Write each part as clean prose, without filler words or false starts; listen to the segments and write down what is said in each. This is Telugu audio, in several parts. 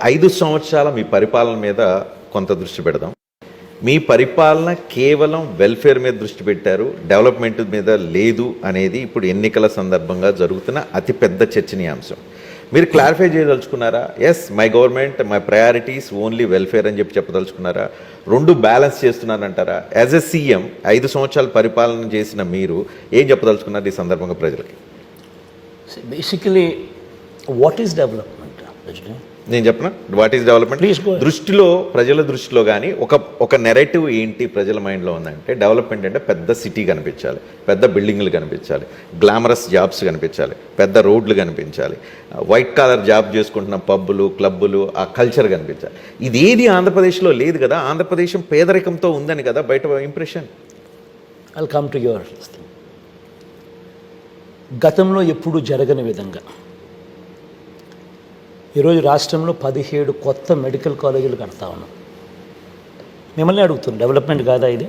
5 సంవత్సరాల మీ పరిపాలన మీద కొంత దృష్టి పెడదాం. మీ పరిపాలన కేవలం వెల్ఫేర్ మీద దృష్టి పెట్టారు, డెవలప్మెంట్ మీద లేదు అనేది ఇప్పుడు ఎన్నికల సందర్భంగా జరుగుతున్న అతిపెద్ద చర్చనీయాంశం. మీరు క్లారిఫై చేయదలుచుకున్నారా? Yes, my government, my priorities only welfare అని చెప్పదలుచుకున్నారా? రెండు బ్యాలెన్స్ చేస్తున్నారంటారా? యాజ్ ఎ సీఎం 5 సంవత్సరాలు పరిపాలన చేసిన మీరు ఏం చెప్పదలుచుకున్నారు ఈ సందర్భంగా ప్రజలకి? Basically what is development? నేను చెప్పనా వాట్ ఈస్ డెవలప్మెంట్ దృష్టిలో, ప్రజల దృష్టిలో కానీ ఒక నెరేటివ్ ఏంటి ప్రజల మైండ్లో ఉందంటే, డెవలప్మెంట్ అంటే పెద్ద సిటీ కనిపించాలి, పెద్ద బిల్డింగ్లు కనిపించాలి, గ్లామరస్ జాబ్స్ కనిపించాలి, పెద్ద రోడ్లు కనిపించాలి, వైట్ కాలర్ జాబ్ చేసుకుంటున్న పబ్బులు, క్లబ్బులు, ఆ కల్చర్ కనిపించాలి. ఇదేది ఆంధ్రప్రదేశ్లో లేదు కదా. ఆంధ్రప్రదేశం పేదరికంతో ఉందని కదా బయట impression. I'll come to your గతంలో ఎప్పుడు జరగని విధంగా ఈరోజు రాష్ట్రంలో 17 కొత్త మెడికల్ కాలేజీలు కడతా ఉన్నాం. మిమ్మల్ని అడుగుతున్నాను, డెవలప్మెంట్ కాదా ఇది?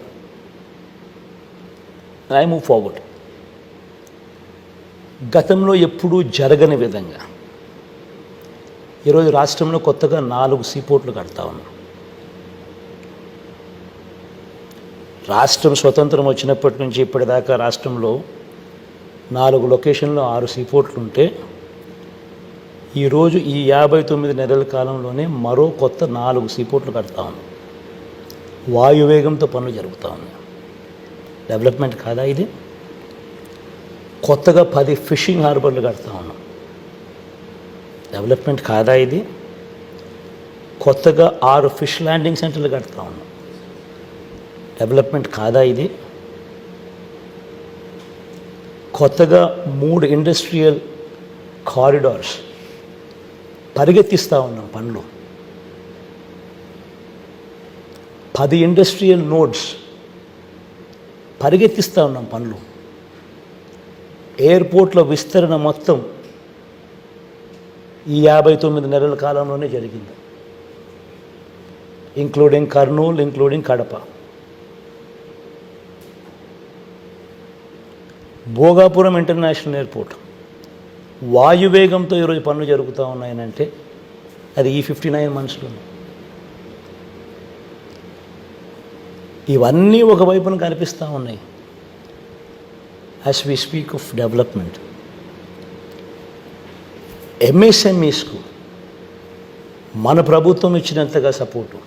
I move forward. గతంలో ఎప్పుడూ జరగని విధంగా ఈరోజు రాష్ట్రంలో కొత్తగా 4 సీపోర్ట్లు కడతా ఉన్నాం. రాష్ట్రం స్వతంత్రం వచ్చినప్పటి నుంచి ఇప్పటిదాకా రాష్ట్రంలో 4 లొకేషన్లో 6 సీపోర్ట్లు ఉంటే, ఈరోజు ఈ 59 నెలల కాలంలోనే మరో కొత్త 4 సీపోర్ట్లు కడతా ఉన్నాం. వాయువేగంతో పనులు జరుగుతూ ఉన్నాయి. డెవలప్మెంట్ కాదా ఇది? కొత్తగా 10 ఫిషింగ్ హార్బర్లు కడతా ఉన్నాం. డెవలప్మెంట్ కాదా ఇది? కొత్తగా 6 ఫిష్ ల్యాండింగ్ సెంటర్లు కడతా ఉన్నాం. డెవలప్మెంట్ కాదా ఇది? కొత్తగా 3 ఇండస్ట్రియల్ కారిడార్స్ పరిగెత్తిస్తూ ఉన్నాం పనులు. 10 ఇండస్ట్రియల్ నోడ్స్ పరిగెత్తిస్తూ ఉన్నాం పనులు. ఎయిర్పోర్ట్ల విస్తరణ మొత్తం ఈ 59 నెలల కాలంలోనే జరిగింది, including Kurnool, including Kadapa. Bhogapuram international airport వాయువేగంతో ఈరోజు పనులు జరుగుతూ ఉన్నాయనంటే అది ఈ 59 మంత్స్లో. ఇవన్నీ ఒకవైపున కనిపిస్తూ ఉన్నాయి. As we speak of development, ఎంఎస్ఎంఈస్కు మన ప్రభుత్వం ఇచ్చినంతగా సపోర్టు,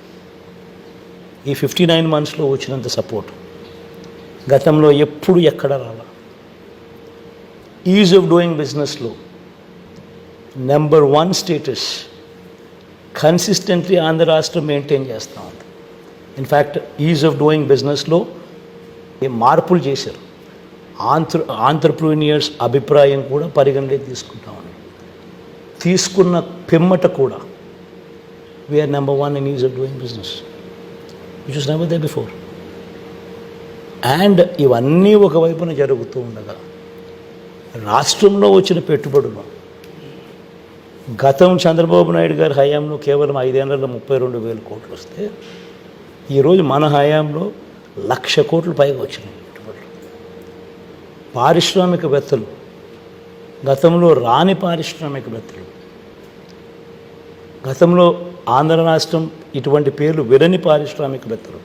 ఈ 59 మంత్స్లో వచ్చినంత సపోర్టు గతంలో ఎప్పుడు ఎక్కడ రాలా. ఈజ్ ఆఫ్ డూయింగ్ బిజినెస్లో నెంబర్ 1 స్టేటస్ కన్సిస్టెంట్లీ ఆంధ్ర రాష్ట్రం మెయింటైన్ చేస్తూ ఉంది. ఇన్ఫ్యాక్ట్ ఈజ్ ఆఫ్ డూయింగ్ బిజినెస్లో మార్పులు చేశారు. ఆంట్రప్రీనియర్స్ అభిప్రాయం కూడా పరిగణలోకి తీసుకుంటా ఉన్నాం. తీసుకున్న పిమ్మట కూడా we are number 1 in ease of doing business, which was never there before. And ఇవన్నీ ఒకవైపున జరుగుతూ ఉండగా రాష్ట్రంలో వచ్చిన పెట్టుబడులు గతం చంద్రబాబు నాయుడు గారి హయాంలో కేవలం 5 ఏళ్లలో 32,000 కోట్లు వస్తే, ఈరోజు మన హయాంలో 1,00,000 కోట్లు పైగా వచ్చినాయి పెట్టుబడులు. పారిశ్రామికవేత్తలు, గతంలో రాని పారిశ్రామికవేత్తలు, గతంలో ఆంధ్ర రాష్ట్రం ఇటువంటి పేర్లు విరని పారిశ్రామికవేత్తలు,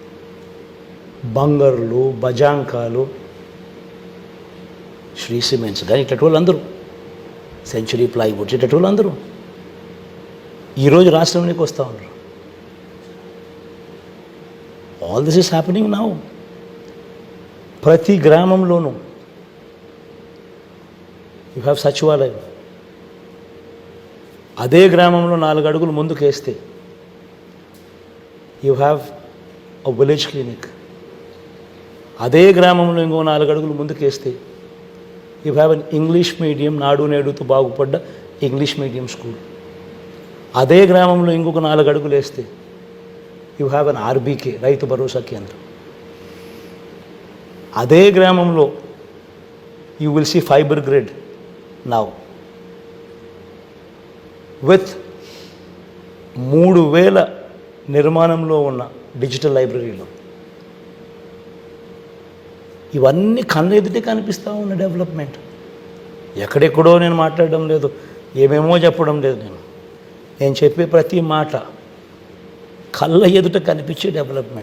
బంగర్లు, బజాంకాలు, శ్రీ సిమెంట్స్ కానీ ఇట్లాంటి వాళ్ళందరూ, సెంచరీ ప్లైవుడ్స్ ఇట్లాంటి వాళ్ళందరూ ఈరోజు రాష్ట్రంలోకి వస్తూ ఉన్నారు. All this is happening now. ప్రతి గ్రామంలోనూ యూ హ్యావ్ సచివాలయం. అదే గ్రామంలో 4 అడుగులు ముందుకు వేస్తే you have a village clinic. అదే గ్రామంలో ఇంకో 4 అడుగులు ముందుకు వేస్తే you have an English medium, నాడు నేడుతో బాగుపడ్డ ఇంగ్లీష్ మీడియం స్కూల్. అదే గ్రామంలో ఇంకొక 4 అడుగులు వేస్తే you have an RBK, Rythu Bharosa కేంద్రం. అదే గ్రామంలో you will see fiber grid now with 3,000 నిర్మాణంలో ఉన్న డిజిటల్ లైబ్రరీలో. ఇవన్నీ కళ్ళెదుటే కనిపిస్తూ ఉన్న డెవలప్మెంట్. ఎక్కడెక్కడో నేను మాట్లాడడం లేదు, ఏమేమో చెప్పడం లేదు. నేను నేను చెప్పే ప్రతి మాట కళ్ళ ఎదుట కనిపించే డెవలప్మెంట్.